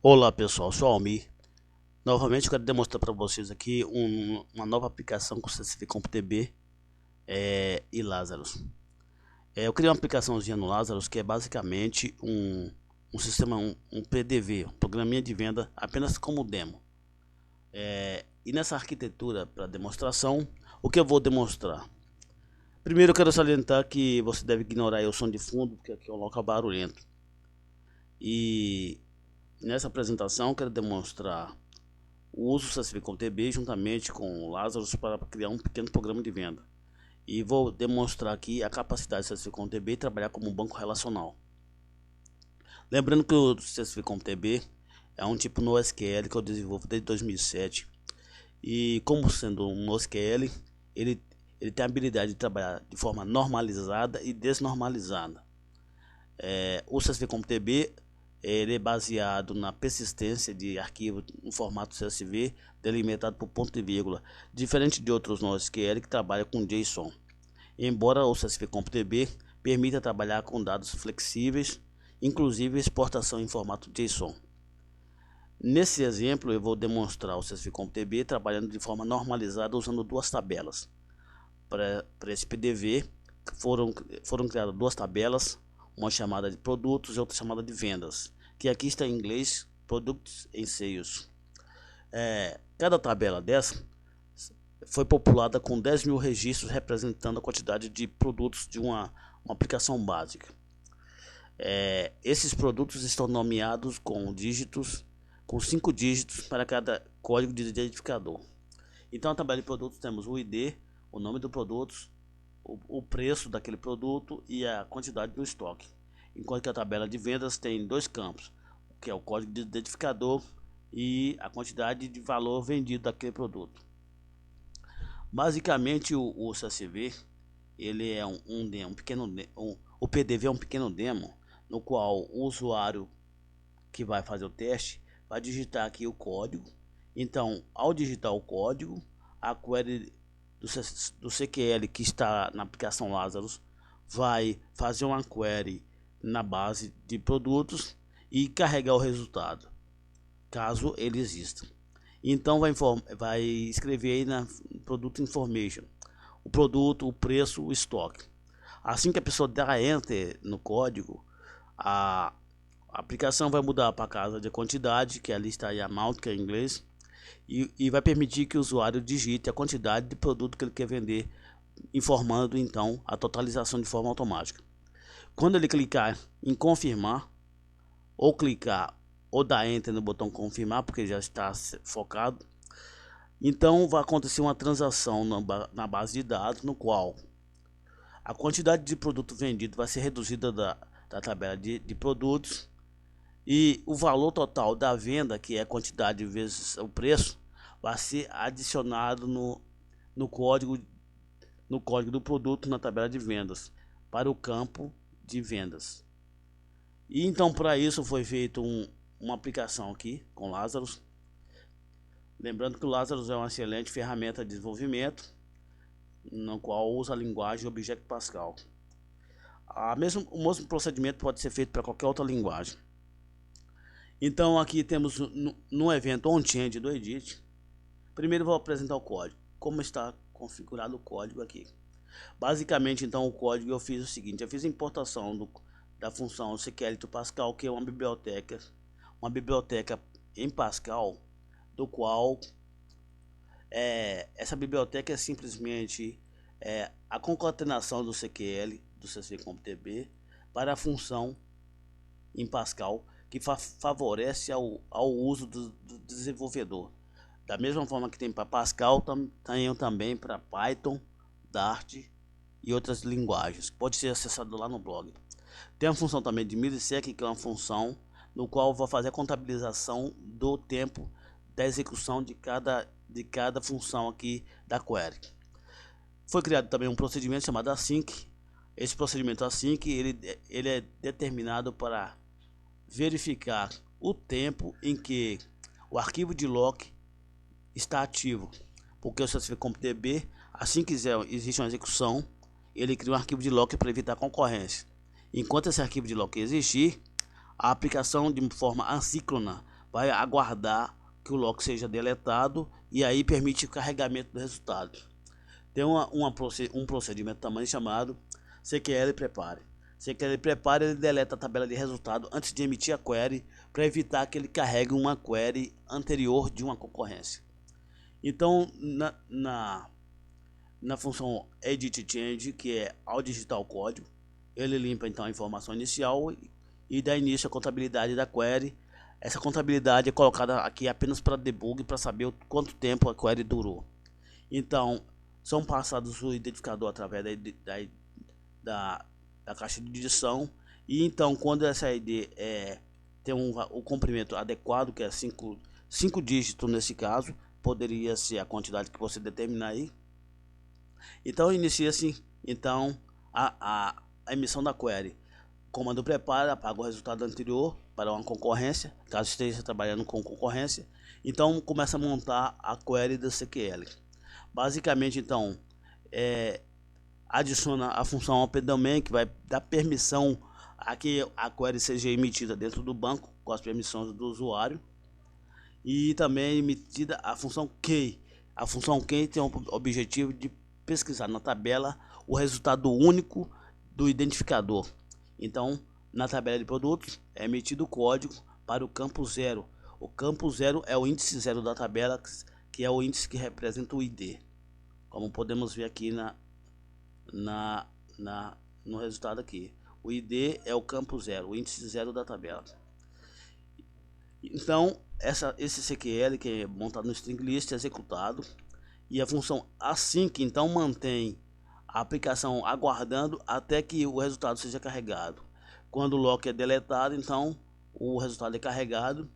Olá pessoal, sou Almir. Novamente eu quero demonstrar para vocês aqui uma nova aplicação com CSV CompTB e Lazarus. Eu criei uma aplicaçãozinha no Lazarus que é basicamente um sistema, um PDV, um programinha de venda apenas como demo. E nessa arquitetura para demonstração, o que eu vou demonstrar? Primeiro eu quero salientar que você deve ignorar o som de fundo, porque aqui é um local barulhento. E nessa apresentação eu quero demonstrar o uso do CSV CompTB juntamente com o Lazarus para criar um pequeno programa de venda. E vou demonstrar aqui a capacidade do CSV CompTB trabalhar como um banco relacional. Lembrando que o CSV CompTB é um tipo NoSQL que eu desenvolvo desde 2007. E como sendo um NoSQL, ele tem a habilidade de trabalhar de forma normalizada e desnormalizada. O CSV CompTB ele é baseado na persistência de arquivo no formato CSV delimitado por ponto e vírgula, diferente de outros NoSQL que trabalham com JSON. Embora o CSV CompTB permita trabalhar com dados flexíveis, inclusive exportação em formato JSON. Nesse exemplo eu vou demonstrar o CSV CompTB trabalhando de forma normalizada usando duas tabelas. Para esse PDV foram criadas duas tabelas, uma chamada de produtos e outra chamada de vendas, que aqui está em inglês Products and Sales. Cada tabela dessa foi populada com 10.000 registros representando a quantidade de produtos de uma aplicação básica. Esses produtos estão nomeados com 5 dígitos para cada código de identificador. Então, na tabela de produtos temos o ID, o nome do produto, o preço daquele produto e a quantidade do estoque. Enquanto que a tabela de vendas tem dois campos, que é o código de identificador e a quantidade de valor vendido daquele produto. Basicamente o CSV ele é o PDV é um pequeno demo no qual o usuário que vai fazer o teste vai digitar aqui o código. Então, ao digitar o código, a query do CQL que está na aplicação Lazarus vai fazer uma query na base de produtos e carregar o resultado, caso ele exista. Então vai escrever aí na Product Information o produto, o preço, o estoque. Assim que a pessoa der Enter no código, a aplicação vai mudar para a casa de quantidade, que ali está aí amount, que é em inglês, e vai permitir que o usuário digite a quantidade de produto que ele quer vender, informando então a totalização de forma automática. Quando ele clicar em confirmar, ou clicar ou dar enter no botão confirmar, porque já está focado, então vai acontecer uma transação na base de dados, no qual a quantidade de produto vendido vai ser reduzida da tabela de produtos, e o valor total da venda, que é a quantidade vezes o preço, vai ser adicionado no código do produto na tabela de vendas para o campo de vendas. E então para isso foi feito uma aplicação aqui com Lazarus. Lembrando que o Lazarus é uma excelente ferramenta de desenvolvimento, no qual usa a linguagem Object Pascal. O mesmo procedimento pode ser feito para qualquer outra linguagem. Então aqui temos no evento on-change do Edit. Primeiro vou apresentar o código, como está configurado o código aqui. Basicamente então o código eu fiz o seguinte: eu fiz a importação da função CQL to Pascal, que é uma biblioteca em Pascal, do qual essa biblioteca é simplesmente a concatenação do CQL do CSV CompTB para a função em Pascal, que favorece ao uso do desenvolvedor. Da mesma forma que tem para Pascal, tem também para Python, Dart e outras linguagens. Pode ser acessado lá no blog. Tem a função também de millisecond, que é uma função no qual vou fazer a contabilização do tempo da execução de cada função aqui da query. Foi criado também um procedimento chamado async. Esse procedimento async ele é determinado para verificar o tempo em que o arquivo de lock está ativo, porque o CSV CompTB, assim que existe uma execução, ele cria um arquivo de lock para evitar concorrência. Enquanto esse arquivo de lock existir, a aplicação de forma assíncrona vai aguardar que o lock seja deletado e aí permite o carregamento do resultado. Tem um procedimento também chamado CQL prepare. CQL prepare, ele deleta a tabela de resultado antes de emitir a query para evitar que ele carregue uma query anterior de uma concorrência. Então, na função edit change, que é ao digitar o código, ele limpa então a informação inicial e dá início à contabilidade da query. Essa contabilidade é colocada aqui apenas para debug, para saber quanto tempo a query durou. Então, são passados o identificador através da caixa de digição, e então quando essa ID tem o comprimento adequado, que é 5 dígitos nesse caso, poderia ser a quantidade que você determinar aí. Então inicia-se então a emissão da query. O comando prepara, apaga o resultado anterior para uma concorrência, caso esteja trabalhando com concorrência. Então começa a montar a query do CQL. Basicamente, então, adiciona a função OpenDomain, que vai dar permissão a que a query seja emitida dentro do banco, com as permissões do usuário. E também emitida a função Key. A função Key tem o objetivo de pesquisar na tabela o resultado único do identificador. Então, na tabela de produtos, é emitido o código para o campo 0. O campo 0 é o índice 0 da tabela, que é o índice que representa o ID, como podemos ver aqui no resultado aqui. O ID é o campo 0, o índice 0 da tabela. Então esse CQL, que é montado no string list, é executado, e a função async então mantém a aplicação aguardando até que o resultado seja carregado. Quando o lock é deletado, então o resultado é carregado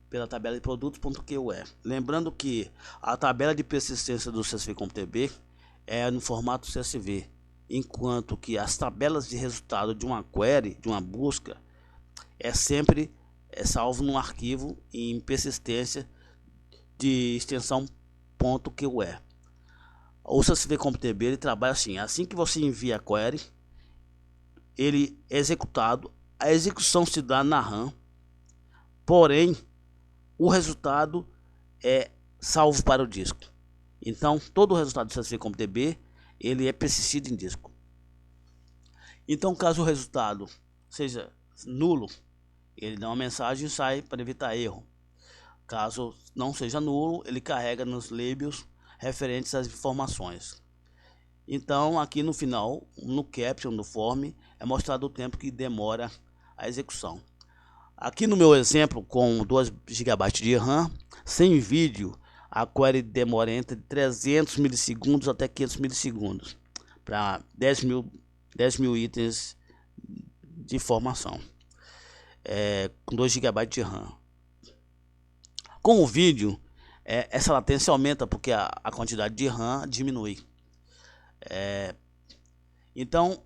pela tabela de produtos.que. Lembrando que a tabela de persistência do CSV.db é no formato CSV, enquanto que as tabelas de resultado de uma query, de uma busca, é sempre salvo num arquivo em persistência de extensão .que. O CSV.db ele trabalha assim que você envia a query, ele é executado, a execução se dá na RAM, porém o resultado é salvo para o disco. Então todo o resultado do CSV.db ele é persistido em disco. Então caso o resultado seja nulo, ele dá uma mensagem e sai para evitar erro. Caso não seja nulo, ele carrega nos labels referentes às informações. Então aqui no final, no caption do form, é mostrado o tempo que demora a execução. Aqui no meu exemplo, com 2 GB de RAM, sem vídeo, a query demora entre 300 milissegundos até 500 milissegundos para 10 mil itens de informação, com 2 GB de RAM. Com o vídeo, essa latência aumenta porque a quantidade de RAM diminui. Então,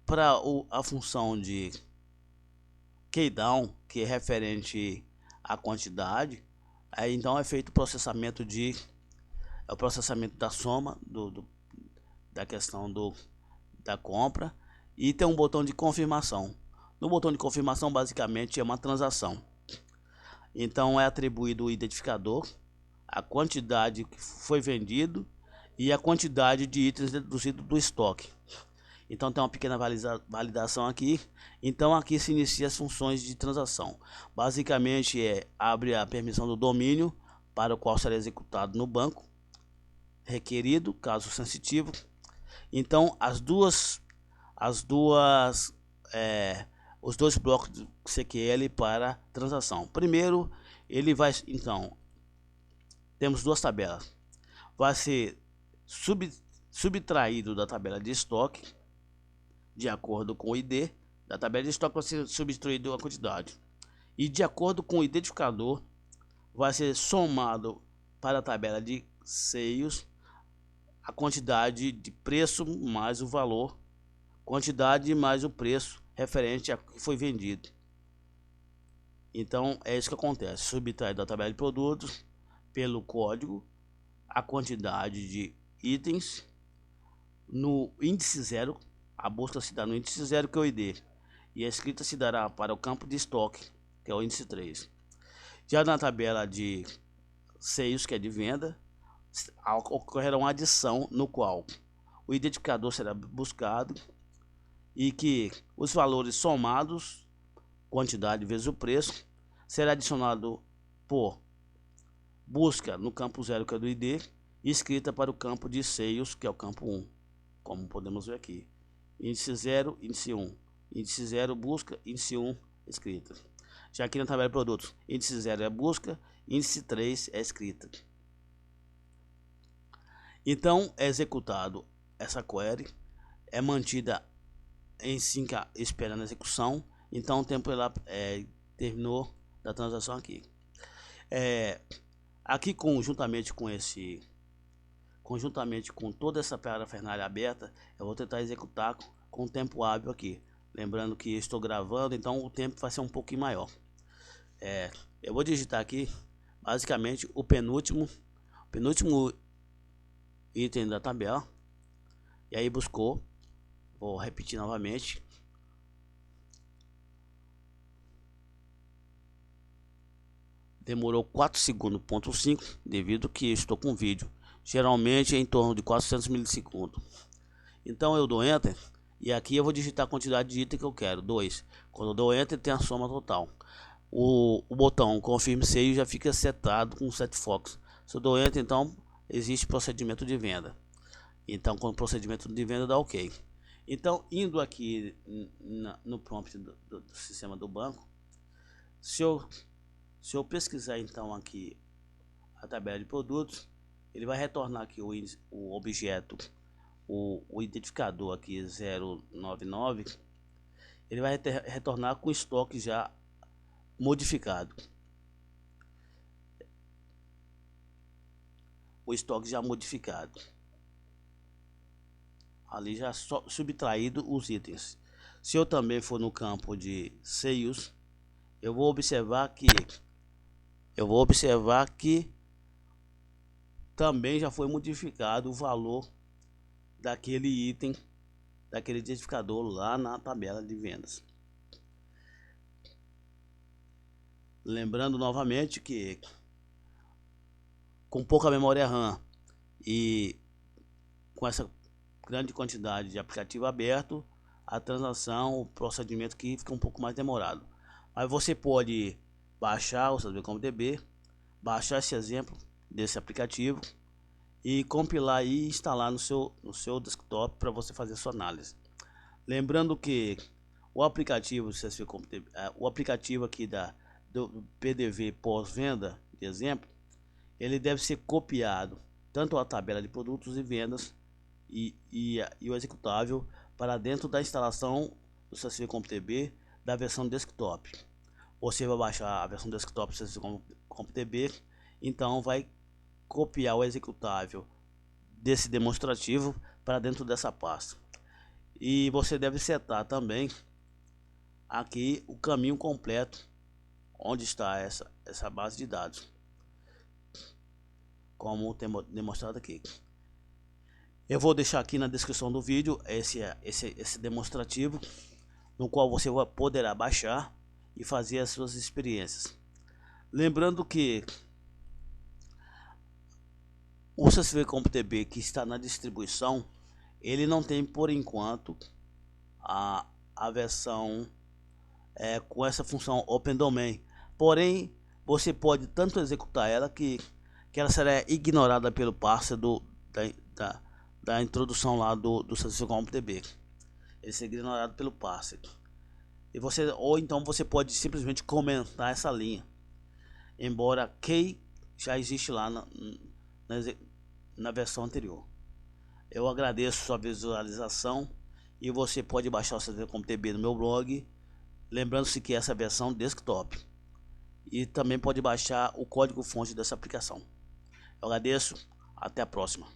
para a função de keydown, que é referente à quantidade, aí então é feito o processamento da soma da questão da compra, e tem um botão de confirmação. No botão de confirmação, basicamente é uma transação. Então é atribuído o identificador, a quantidade que foi vendido e a quantidade de itens deduzido do estoque. Então tem uma pequena validação aqui. Então aqui se inicia as funções de transação. Basicamente abre a permissão do domínio para o qual será executado no banco requerido, caso sensitivo. Então os dois blocos do CQL para transação. Primeiro, ele vai, então, temos 2 tabelas. Vai ser subtraído da tabela de estoque, de acordo com o ID. Da tabela de estoque vai ser subtraído a quantidade. E de acordo com o identificador, vai ser somado para a tabela de seios a quantidade de preço mais o valor, quantidade mais o preço referente a que foi vendido. Então é isso que acontece: subtrai da tabela de produtos pelo código a quantidade de itens no índice 0. A busca se dá no índice 0, que é o ID, e a escrita se dará para o campo de estoque, que é o índice 3. Já na tabela de seios, que é de venda, ocorrerá uma adição no qual o identificador será buscado e que os valores somados, quantidade vezes o preço, será adicionado por busca no campo 0, que é do ID, e escrita para o campo de seios, que é o campo 1, como podemos ver aqui. Índice 0, índice 1. Índice 0, busca, índice 1, escrita. Já aqui na tabela de produtos, índice 0 é busca, índice 3 é escrita. Então, é executado essa query, é mantida em 5 esperando a execução. Então, o tempo ela terminou da transação aqui. Aqui conjuntamente com toda essa parafernália aberta, eu vou tentar executar com tempo hábil aqui. Lembrando que estou gravando, então o tempo vai ser um pouquinho maior. Eu vou digitar aqui basicamente o penúltimo item da tabela, e aí buscou. Vou repetir novamente. Demorou 4 segundos, ponto 5, devido que estou com vídeo. Geralmente é em torno de 400 milissegundos. Então eu dou Enter e aqui eu vou digitar a quantidade de item que eu quero, 2. Quando eu dou Enter tem a soma total. O botão Confirme Seio já fica setado com Set Fox. Se eu dou Enter, então existe procedimento de venda. Então com o procedimento de venda dá OK. Então indo aqui no prompt do sistema do banco, se eu pesquisar então aqui a tabela de produtos, ele vai retornar aqui o objeto, o identificador aqui 099, ele vai retornar com o estoque já modificado. O estoque já modificado. Ali já subtraído os itens. Se eu também for no campo de seios, eu vou observar que também já foi modificado o valor daquele item, daquele identificador lá na tabela de vendas. Lembrando novamente que com pouca memória RAM e com essa grande quantidade de aplicativo aberto, a transação, o procedimento aqui fica um pouco mais demorado. Mas você pode baixar o SASB.com.db, baixar esse exemplo desse aplicativo e compilar e instalar no seu desktop para você fazer sua análise. Lembrando que o aplicativo aqui do PDV pós-venda, de exemplo, ele deve ser copiado tanto a tabela de produtos e vendas e o executável para dentro da instalação do SASB.com.db da versão desktop. Você vai baixar a versão desktop do SASB.com.db, então vai copiar o executável desse demonstrativo para dentro dessa pasta. E você deve setar também aqui o caminho completo onde está essa base de dados, como tem demonstrado aqui. Eu vou deixar aqui na descrição do vídeo esse demonstrativo, no qual você poderá baixar e fazer as suas experiências. Lembrando que o SASB.com.db que está na distribuição, ele não tem por enquanto a versão com essa função Open Domain. Porém, você pode tanto executar ela que ela será ignorada pelo parser da introdução lá do SASB.com.db. Ele será ignorado pelo parser. Ou então você pode simplesmente comentar essa linha, embora key já existe lá na versão anterior. Eu agradeço sua visualização e você pode baixar o SASB.com.db no meu blog, lembrando-se que essa versão desktop, e também pode baixar o código fonte dessa aplicação. Eu agradeço, até a próxima.